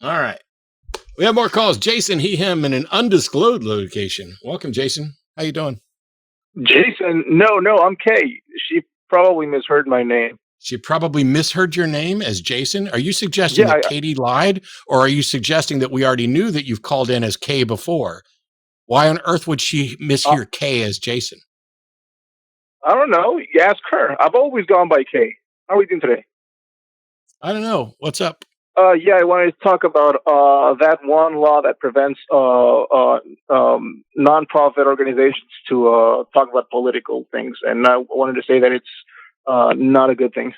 All right. We have more calls. Jason, he, him, in an undisclosed location. Welcome, Jason. How you doing? Jason, no, I'm Kay. She probably misheard my name. She probably misheard your name as Jason. Are you suggesting that Katie lied, or are you suggesting that we already knew that you've called in as Kay before? Why on earth would she mishear Kay as Jason? I don't know. You ask her. I've always gone by Kay. How are we doing today? I don't know. What's up? Yeah, I wanted to talk about that one law that prevents nonprofit organizations to talk about political things, and I wanted to say that it's not a good thing.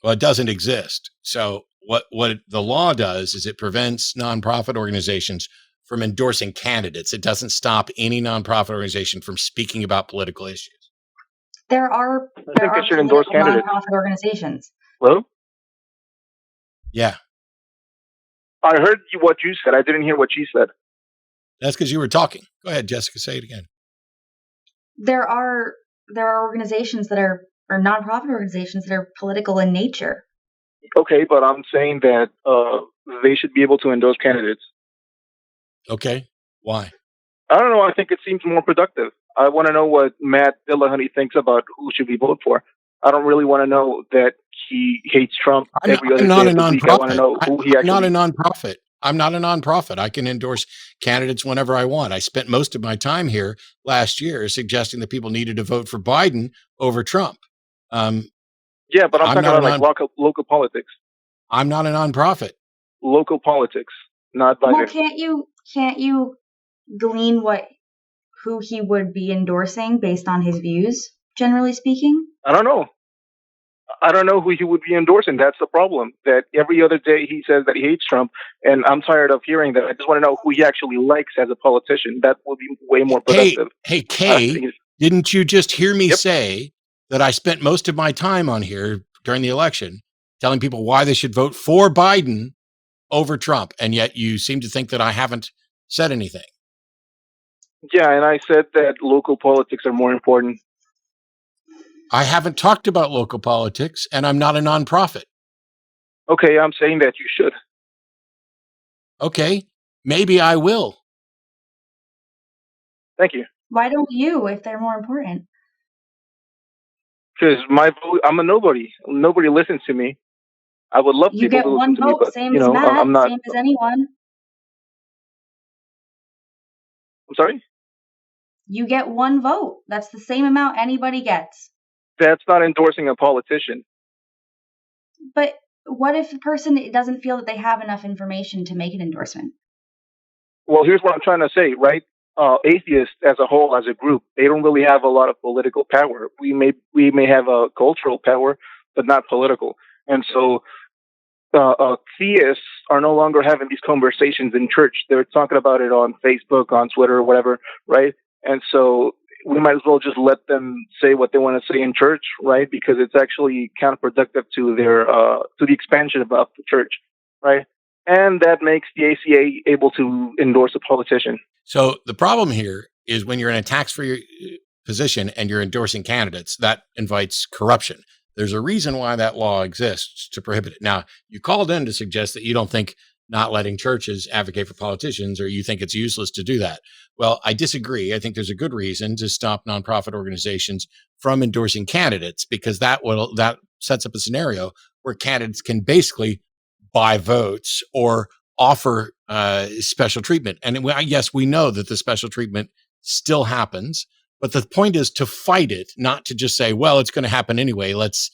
Well, it doesn't exist. So what the law does is it prevents nonprofit organizations from endorsing candidates. It doesn't stop any nonprofit organization from speaking about political issues. There are nonprofit organizations. Hello? Yeah. I heard what you said. I didn't hear what she said. That's because you were talking. Go ahead, Jessica. Say it again. There are organizations that are nonprofit organizations that are political in nature. Okay, but I'm saying that they should be able to endorse candidates. Okay. Why? I don't know. I think it seems more productive. I want to know what Matt Dillahunty thinks about who should we vote for. I don't really want to know that he hates Trump every other day of the week. I want to know who he actually... I'm not a nonprofit. I'm not a nonprofit. I can endorse candidates whenever I want. I spent most of my time here last year suggesting that people needed to vote for Biden over Trump. Yeah, but I'm talking about like local politics. I'm not a nonprofit. Local politics, not Biden. Well, can't you glean who he would be endorsing based on his views, generally speaking? I don't know. I don't know who he would be endorsing. That's the problem. That every other day he says that he hates Trump, and I'm tired of hearing that. I just want to know who he actually likes as a politician. That would be way more productive. Hey, Kay, didn't you just hear me say that I spent most of my time on here during the election telling people why they should vote for Biden over Trump, and yet you seem to think that I haven't said anything? Yeah, and I said that local politics are more important. I haven't talked about local politics, and I'm not a nonprofit. Okay, I'm saying that you should. Okay, maybe I will. Thank you. Why don't you, if they're more important? Because I'm a nobody. Nobody listens to me. I would love people to listen to me, but same as Matt, I'm not. Same as anyone. I'm sorry? You get one vote. That's the same amount anybody gets. That's not endorsing a politician. But what if the person doesn't feel that they have enough information to make an endorsement? Well, here's what I'm trying to say, right? Atheists as a whole, as a group, they don't really have a lot of political power. We may have a cultural power, but not political. And so theists are no longer having these conversations in church. They're talking about it on Facebook, on Twitter, or whatever, right? And so we might as well just let them say what they want to say in church, right? Because it's actually counterproductive to their to the expansion of the church, right? And that makes the ACA able to endorse a politician. So the problem here is when you're in a tax-free position and you're endorsing candidates, that invites corruption. There's a reason why that law exists to prohibit it. Now, you called in to suggest that you don't think not letting churches advocate for politicians, or you think it's useless to do that. Well, I disagree. I think there's a good reason to stop nonprofit organizations from endorsing candidates, because that sets up a scenario where candidates can basically buy votes or offer special treatment. And yes, we know that the special treatment still happens, but the point is to fight it, not to just say, well, it's going to happen anyway. Let's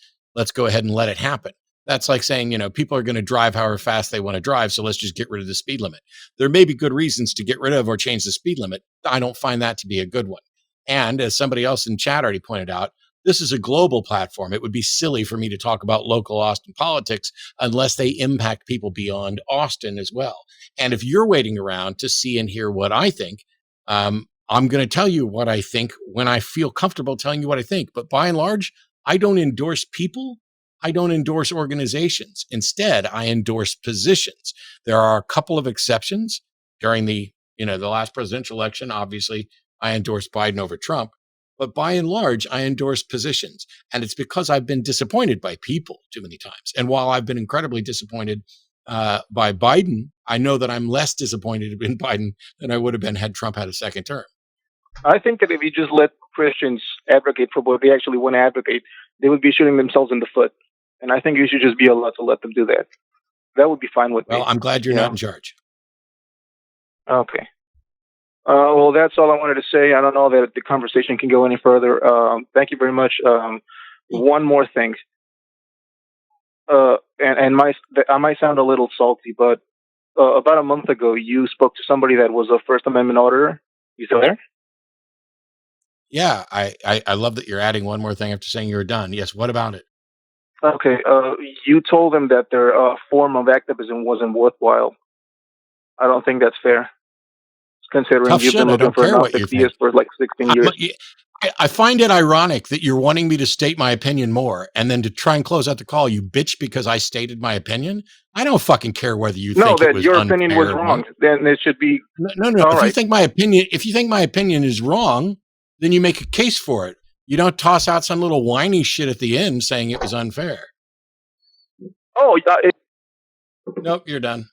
go ahead and let it happen. That's like saying, people are going to drive however fast they want to drive, so let's just get rid of the speed limit. There may be good reasons to get rid of or change the speed limit. I don't find that to be a good one. And as somebody else in chat already pointed out, this is a global platform. It would be silly for me to talk about local Austin politics unless they impact people beyond Austin as well. And if you're waiting around to see and hear what I think, I'm going to tell you what I think when I feel comfortable telling you what I think. But by and large, I don't endorse people. I don't endorse organizations. Instead, I endorse positions. There are a couple of exceptions. During the last presidential election, obviously, I endorsed Biden over Trump. But by and large, I endorse positions. And it's because I've been disappointed by people too many times. And while I've been incredibly disappointed by Biden, I know that I'm less disappointed in Biden than I would have been had Trump had a second term. I think that if you just let Christians advocate for what they actually want to advocate, they would be shooting themselves in the foot. And I think you should just be allowed to let them do that. That would be fine with me. Well, I'm glad you're not in charge. Okay. Well, that's all I wanted to say. I don't know that the conversation can go any further. Thank you very much. One more thing. I might sound a little salty, but about a month ago, you spoke to somebody that was a First Amendment auditor. You still there? Yeah, I love that you're adding one more thing after saying you're done. Yes, what about it? Okay. You told them that their form of activism wasn't worthwhile. I don't think that's fair, considering Tough you've shit. been I looking don't for care an what you theist think. for like 16 years. I find it ironic that you're wanting me to state my opinion more, and then to try and close out the call, you bitch because I stated my opinion. I don't fucking care whether you think it was your unfair opinion was or wrong. not. Then it should be No. all If right. you think my opinion is wrong, then you make a case for it. You don't toss out some little whiny shit at the end saying it was unfair. Oh, Nope, you're done.